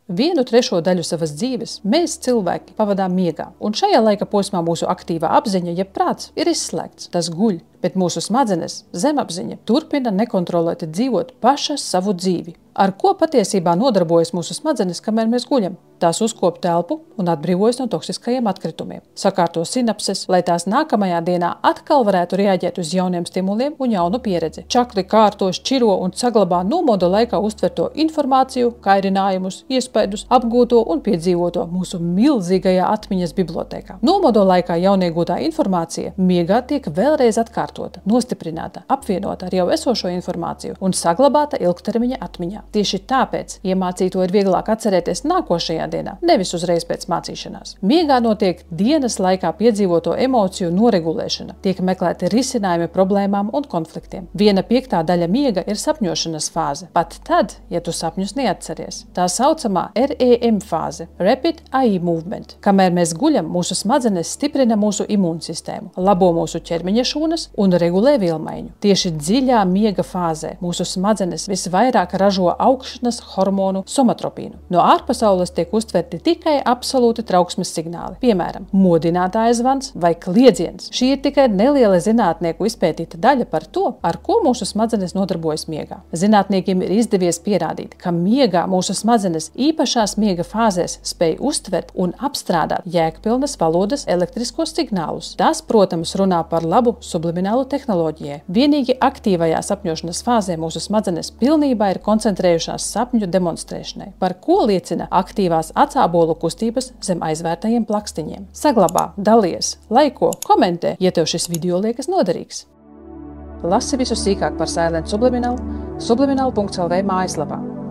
1/3 daļu savas dzīves mēs, cilvēki, pavadām miegā, un šajā laika posmā mūsu aktīvā apziņa, jeb prāts, ir izslēgts, tas guļ, bet mūsu smadzenes, zemapziņa, turpina nekontrolēti dzīvot pašas savu dzīvi. Ar ko patiesībā nodarbojas mūsu smadzenes, kamēr mēs guļam? Tās uzkop telpu un atbrīvojas no toksiskajiem atkritumiem, sakārto sinapses, lai tās nākamajā dienā atkal varētu reaģēt uz jauniem stimuliem un jaunu pieredzi. Čakli kārto, šķiro un saglabā nomoda laikā uztverto informāciju, kairinājumus, iespaidus, apgūto un piedzīvoto mūsu milzīgajā atmiņas bibliotēkā. Nomoda laikā jauniegūtā informācija miegā tiek vēlreiz atkārtota, nostiprināta, apvienota ar jau esošo informāciju un saglabāta ilgtermiņa atmiņā. Tieši tāpēc iemācīto ir vieglāk atcerēties nākošajā dienā, nevis uzreiz pēc mācīšanās. Miegā notiek dienas laikā piedzīvoto emociju noregulēšana, tiek meklēti risinājumi problēmām un konfliktiem. 1/5 daļa miega ir sapņošanas fāze, pat tad, ja tu sapņus neatceries. Tā saucamā REM fāze, Rapid Eye Movement. Kamēr mēs guļam, mūsu smadzenes stiprina mūsu imūnsistēmu, labo mūsu ķermeņa šūnas un regulē vielmaiņu. Tieši dziļā miega fāzē mūsu smadzenes visvairāk ražo augšanas hormonu somatropīnu. No ārpasaules tiek uztverti tikai absolūti trauksmes signāli, piemēram, modinātāja zvans vai kliedziens. Šī ir tikai neliela zinātnieku izpētīta daļa par to, ar ko mūsu smadzenes nodarbojas miegā. Zinātniekiem ir izdevies pierādīt, ka miegā mūsu smadzenes īpašās miega fāzēs spēj uztvert un apstrādāt jēgpilnas valodas elektriskos signālus. Tas, protams, runā par labu subliminālu tehnoloģijai. Vienīgi aktīvajā sapņošanas fāzē mūsu smadzenes pilnībā ir koncentrējušās sapņu demonstrēšanai, par ko liecina aktīvās acābolu kustības zem aizvērtajiem plakstiņiem. Saglabā, dalies, laiko, komentē, ja tev šis video liekas noderīgs. Lasi visu sīkāk par Silent Subliminal subliminal.lv mājaslapā.